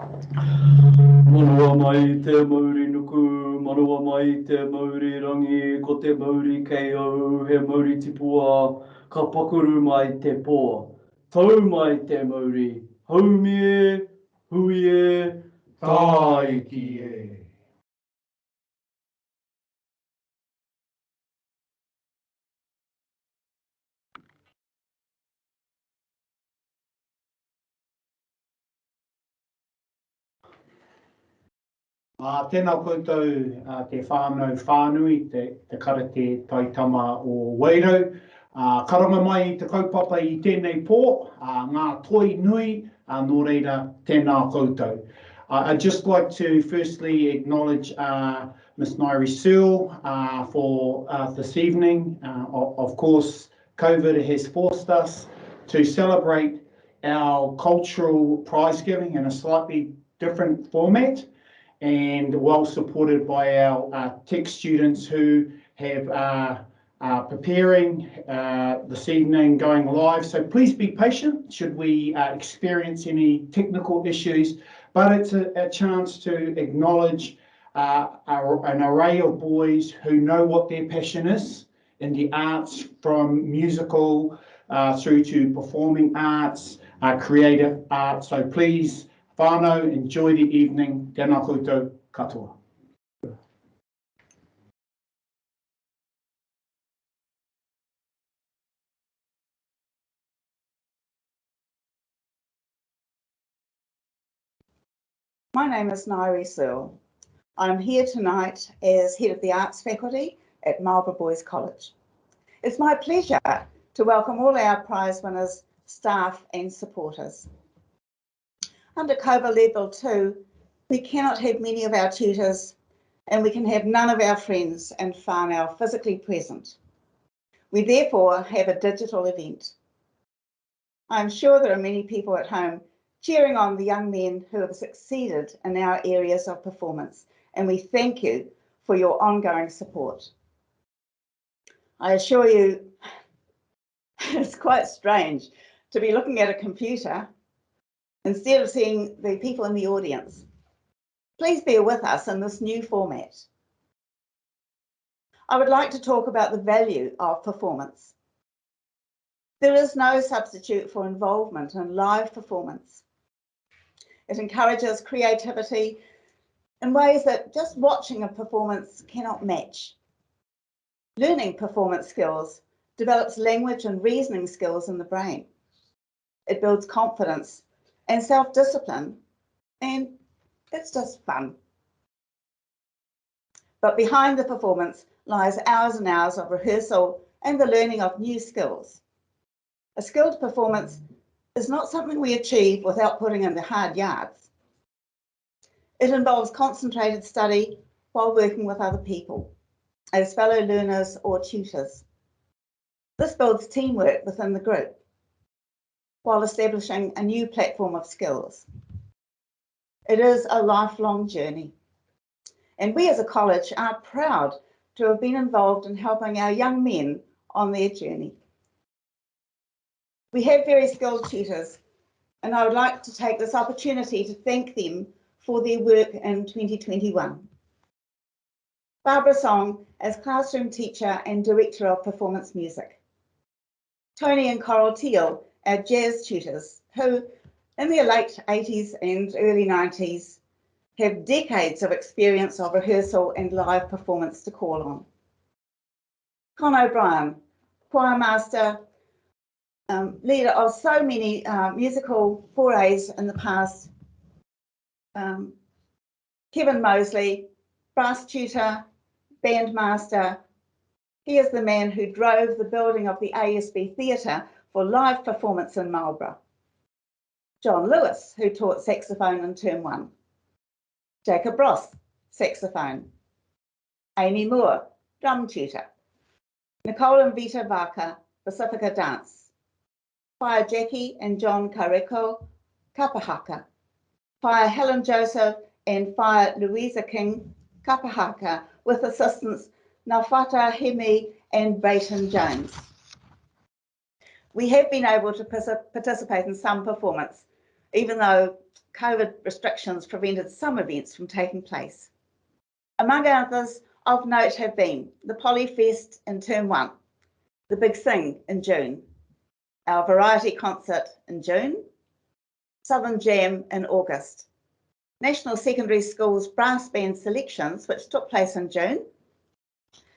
Manawa mai te mauri nuku, manawa mai te mauri rangi, ko te mauri kei au, he mauri tipua, ka pakuru mai te pō. Tau mai te mauri, haumie, hui e, tāiki e. Tēnā koutou te whānau whānui, te karate taitama o Wairau. Karanga mai i te kaupapa i tēnei pō, ngā toi nui, nō reira tēnā koutou. I'd just like to firstly acknowledge Mrs Ngarie Searle for this evening. Of course, COVID has forced us to celebrate our cultural prize giving in a slightly different format, and well supported by our tech students who have preparing this evening, going live. So please be patient should we experience any technical issues, but it's a chance to acknowledge an array of boys who know what their passion is in the arts, from musical through to performing arts, creative arts. So please, whānau, enjoy the evening. Tēnā koutou katoa. My name is Ngarie Searle. I'm here tonight as Head of the Arts Faculty at Marlborough Boys College. It's my pleasure to welcome all our prize winners, staff and supporters. Under COVID Level 2, we cannot have many of our tutors and we can have none of our friends and whānau physically present. We therefore have a digital event. I'm sure there are many people at home cheering on the young men who have succeeded in our areas of performance, and we thank you for your ongoing support. I assure you, it's quite strange to be looking at a computer instead of seeing the people in the audience. Please bear with us in this new format. I would like to talk about the value of performance. There is no substitute for involvement in live performance. It encourages creativity in ways that just watching a performance cannot match. Learning performance skills develops language and reasoning skills in the brain. It builds confidence and self-discipline, and it's just fun. But behind the performance lies hours and hours of rehearsal and the learning of new skills. A skilled performance is not something we achieve without putting in the hard yards. It involves concentrated study while working with other people, as fellow learners or tutors. This builds teamwork within the group, while establishing a new platform of skills. It is a lifelong journey, and we as a college are proud to have been involved in helping our young men on their journey. We have very skilled tutors, and I would like to take this opportunity to thank them for their work in 2021. Barbara Song as classroom teacher and director of performance music. Tony and Coral Teal, our jazz tutors, who in their late 80s and early 90s have decades of experience of rehearsal and live performance to call on. Con O'Brien, choir master, leader of so many musical forays in the past. Kevin Moseley, brass tutor, band master. He is the man who drove the building of the ASB Theatre for live performance in Marlborough. John Lewis, who taught saxophone in Term 1. Jacob Ross, saxophone. Amy Moore, drum tutor. Nicole and Vita Vaka, Pacifica dance. Whaia Jackie and John Kareko, kapahaka. Whaia Helen Joseph and whaia Louisa King, kapahaka, with assistants Nafata Hemi and Brayton Jones. We have been able to participate in some performance, even though COVID restrictions prevented some events from taking place. Among others of note have been the Polyfest in Term 1, the Big Sing in June, our Variety Concert in June, Southern Jam in August, National Secondary Schools Brass Band Selections, which took place in June,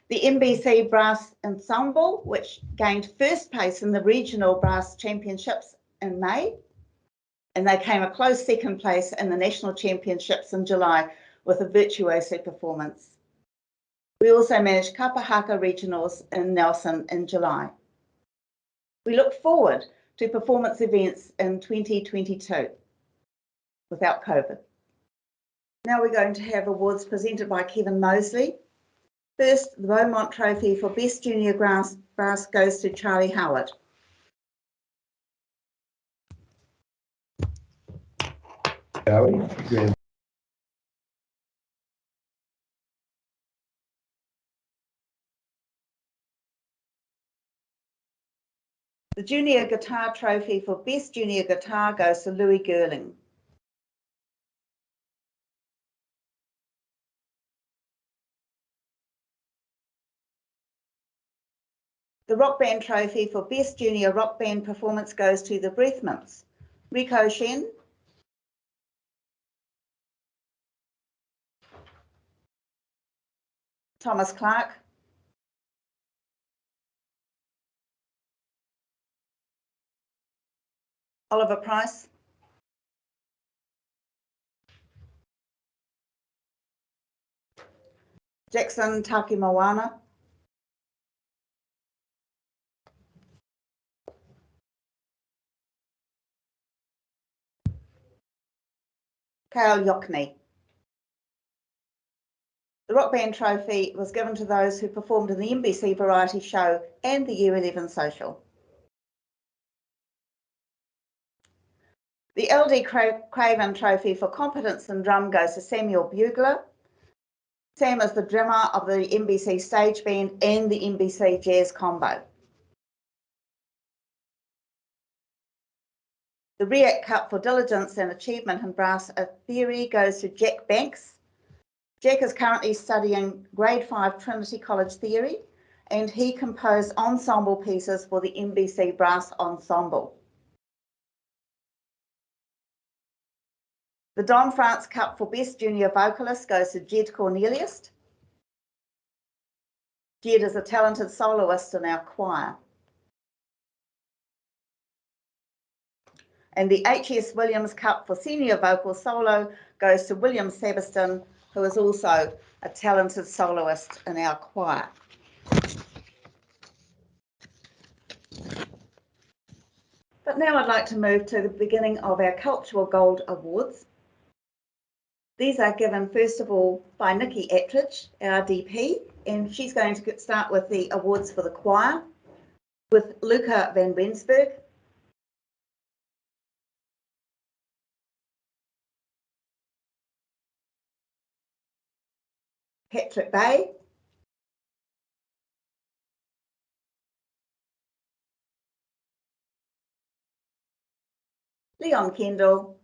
the MBC Brass Ensemble, which gained first place in the Regional Brass Championships in May, and they came a close second place in the National Championships in July with a virtuoso performance. We also managed Kapahaka Regionals in Nelson in July. We look forward to performance events in 2022 without COVID. Now we're going to have awards presented by Kevin Moseley. First, the Beaumont Trophy for Best Junior Brass goes to Charlie Howard. The Junior Guitar Trophy for Best Junior Guitar goes to Louis Gerling. The Rock Band Trophy for Best Junior Rock Band Performance goes to the Breathmints, Rico Shen, Thomas Clark, Oliver Price, Jackson Takimawana, Kale Yokney. The Rock Band Trophy was given to those who performed in the MBC Variety Show and the Year 11 Social. The LD Craven Trophy for Competence in Drum goes to Samuel Bugler. Sam is the drummer of the MBC Stage Band and the MBC Jazz Combo. The REACT Cup for Diligence and Achievement in Brass Theory goes to Jack Banks. Jack is currently studying Grade 5 Trinity College Theory, and he composed ensemble pieces for the MBC Brass Ensemble. The Don France Cup for Best Junior Vocalist goes to Jed Cornelius. Jed is a talented soloist in our choir. And the H.S. Williams Cup for Senior Vocal Solo goes to William Sabiston, who is also a talented soloist in our choir. But now I'd like to move to the beginning of our Cultural Gold Awards. These are given first of all by Nicki Attridge, our DP, and she's going to start with the awards for the choir with Luka van Rensburg, Patrick Bay, Leon Kendal,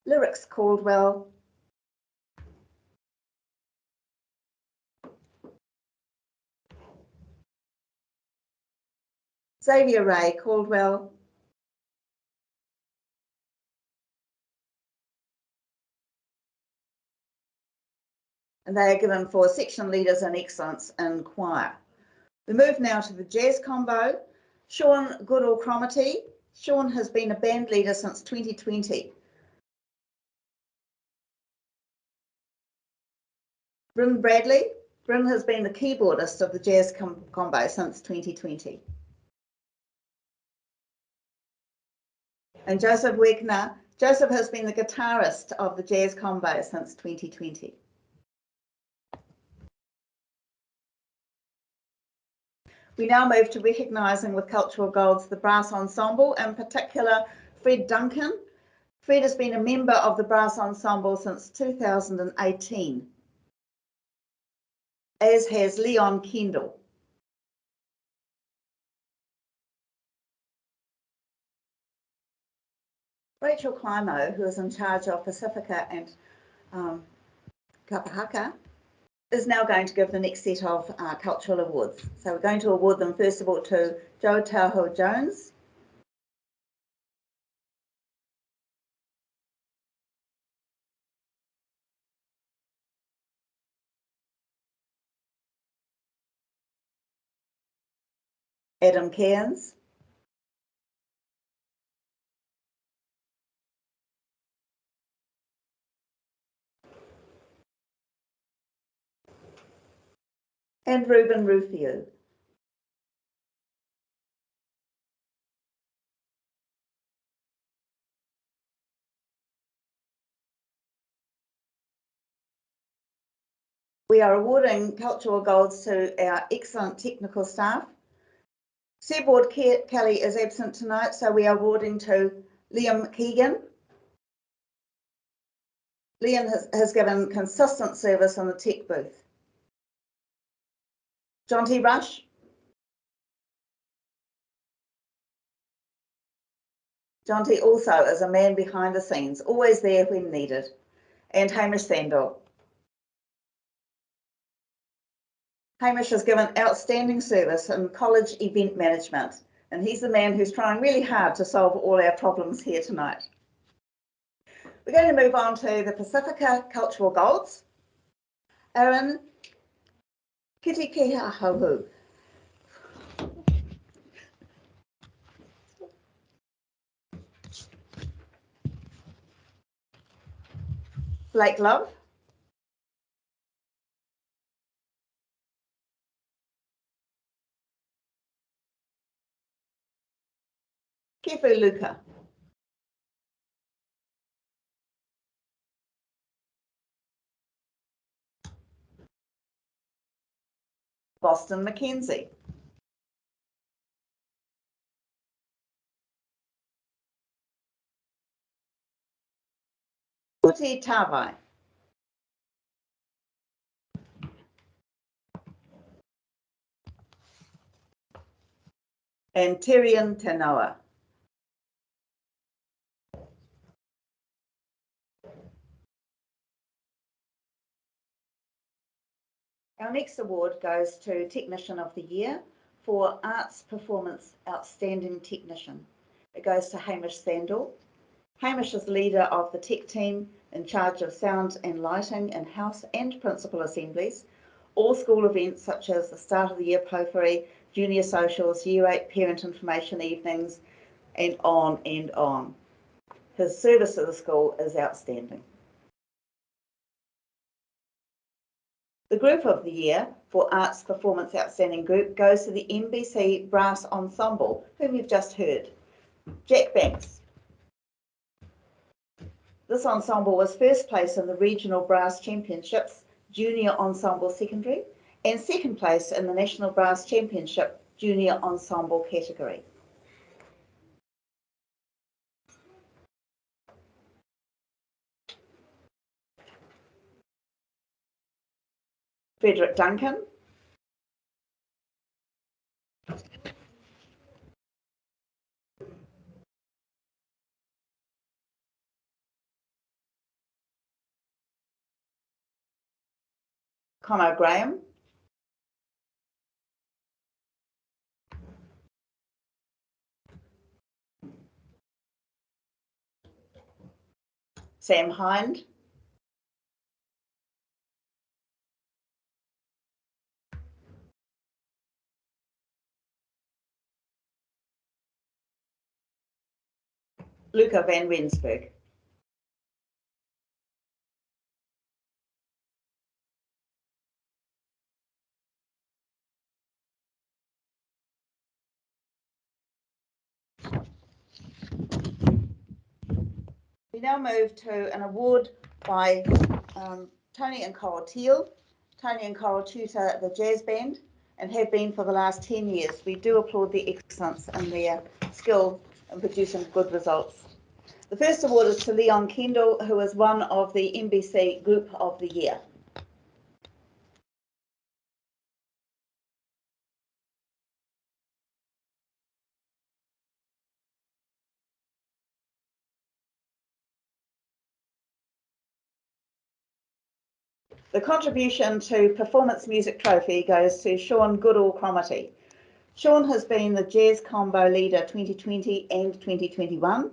Lyriks Caldwell, Xavier Rae Caldwell, and they are given for section leaders and excellence in choir. We move now to the jazz combo. Sean Goodall-Cromarty. Sean has been a band leader since 2020. Bryn Bradley. Bryn has been the keyboardist of the jazz combo since 2020. And Joseph Wegner. Joseph has been the guitarist of the jazz combo since 2020. We now move to recognising with Cultural Golds the brass ensemble, in particular Fred Duncan. Fred has been a member of the brass ensemble since 2018, as has Leon Kendal. Rachael Climo, who is in charge of Pacifica and Kapahaka, is now going to give the next set of cultural awards. So we're going to award them first of all to Joe Tauho Jones, Adam Cairns, and Ruben Rufio. We are awarding cultural golds to our excellent technical staff. Seaboard Kelly is absent tonight, so we are awarding to Liam Keegan. Liam has given consistent service in the tech booth. Jonty Rush. Jonty also is a man behind the scenes, always there when needed. And Hamish Sandall. Hamish has given outstanding service in college event management, and he's the man who's trying really hard to solve all our problems here tonight. We're going to move on to the Pacifica Cultural Golds. Aaron Kitikehahu. Blake Love. Kefu Luka. Boston Mackenzie. Puti Tawai. And Tyrion Tanoa. Our next award goes to Technician of the Year for Arts Performance Outstanding Technician. It goes to Hamish Sandall. Hamish is leader of the tech team in charge of sound and lighting in house and principal assemblies, all school events such as the start of the year potpourri, junior socials, year 8 parent information evenings, and on and on. His service to the school is outstanding. The Group of the Year for Arts Performance Outstanding Group goes to the MBC Brass Ensemble, whom you've just heard. Jack Banks. This ensemble was first place in the Regional Brass Championships Junior Ensemble Secondary and second place in the National Brass Championship Junior Ensemble category. Frederick Duncan. Connor Graham. Sam Hind. Luka van Rensburg. We now move to an award by Tony and Coral Teal. Tony and Coral tutor the jazz band and have been for the last 10 years. We do applaud their excellence and their skill in producing good results. The first award is to Leon Kendal, who is one of the MBC Group of the Year. The contribution to Performance Music Trophy goes to Sean Goodall-Cromarty. Sean has been the Jazz Combo Leader 2020 and 2021.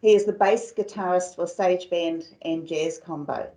He is the bass guitarist for Stage Band and Jazz Combo.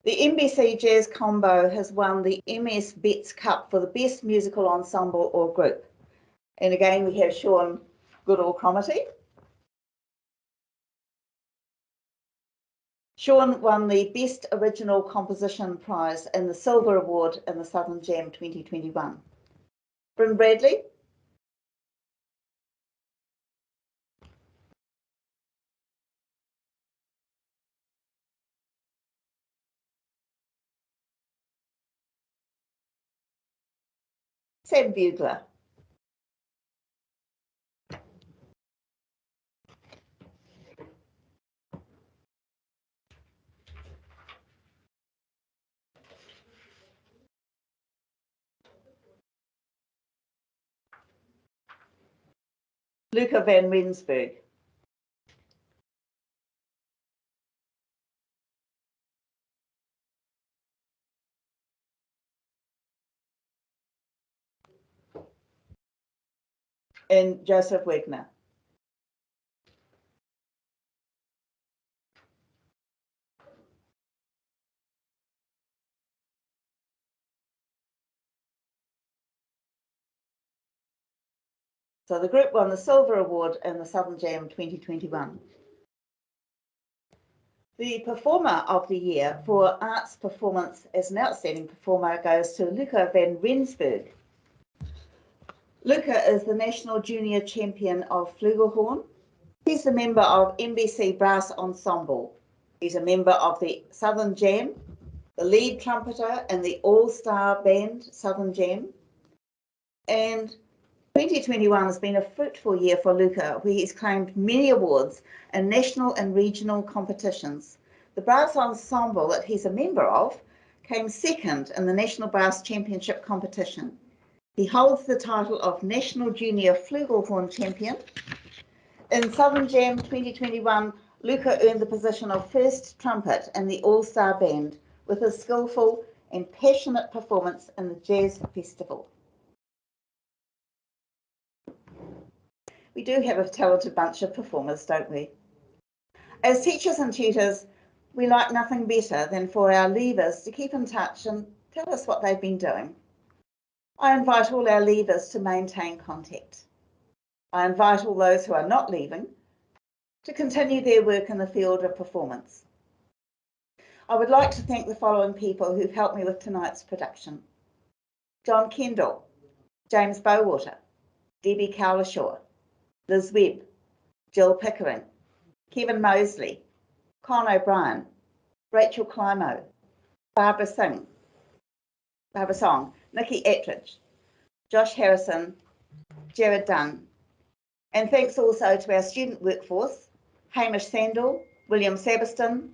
The MBC Jazz Combo has won the MS Betts Cup for the Best Musical Ensemble or Group. And again, we have Sean Goodall-Cromarty. Sean won the Best Original Composition Prize in the Silver Award in the Southern Jam 2021. Bryn Bradley. Sam Bugler. Luka van Rensburg. And Joseph Wegner. So the group won the Silver Award in the Southern Jam 2021. The Performer of the Year for Arts Performance as an Outstanding Performer goes to Luka van Rensburg. Luka is the National Junior Champion of Flugelhorn. He's a member of MBC Brass Ensemble. He's a member of the Southern Jam, the lead trumpeter in the All-Star Band Southern Jam. And 2021 has been a fruitful year for Luka, where he's claimed many awards in national and regional competitions. The brass ensemble that he's a member of came second in the National Brass Championship competition. He holds the title of National Junior Flugelhorn Champion. In Southern Jam 2021, Luka earned the position of first trumpet in the All-Star Band with a skillful and passionate performance in the Jazz Festival. We do have a talented bunch of performers, don't we? As teachers and tutors, we like nothing better than for our leavers to keep in touch and tell us what they've been doing. I invite all our leavers to maintain contact. I invite all those who are not leaving to continue their work in the field of performance. I would like to thank the following people who've helped me with tonight's production: John Kendal, James Bowater, Debbie Cowlishaw, Liz Webb, Jill Pickering, Kevin Moseley, Con O'Brien, Rachael Climo, Barbara Song, Nicki Attridge, Josh Harrison, Jarrod Dunn. And thanks also to our student workforce: Hamish Sandall, William Sabiston,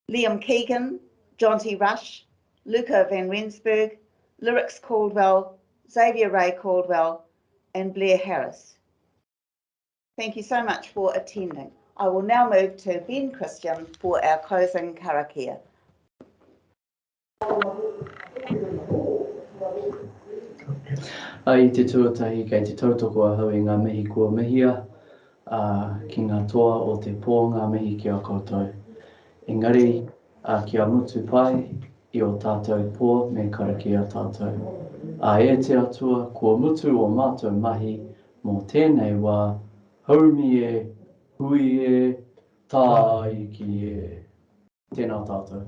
Liam Keegan, Jonty Rush, Luka van Rensburg, Lyriks Caldwell, Xavier Rae Caldwell, and Blair Harris. Thank you so much for attending. I will now move to Ben Christian for our closing karakia. Ai te tuatahi kei te tautoko a hau i ngā mihi kua mihia, ki ngā toa o te pō ngā mihi ki a koutou. Engari, kia mutu pai i o tātou pō me karakia tātou. E te atua, kua mutu o mātou mahi mō tēnei wā, haumi e, hui e, tā iki e. Tēnā tātou.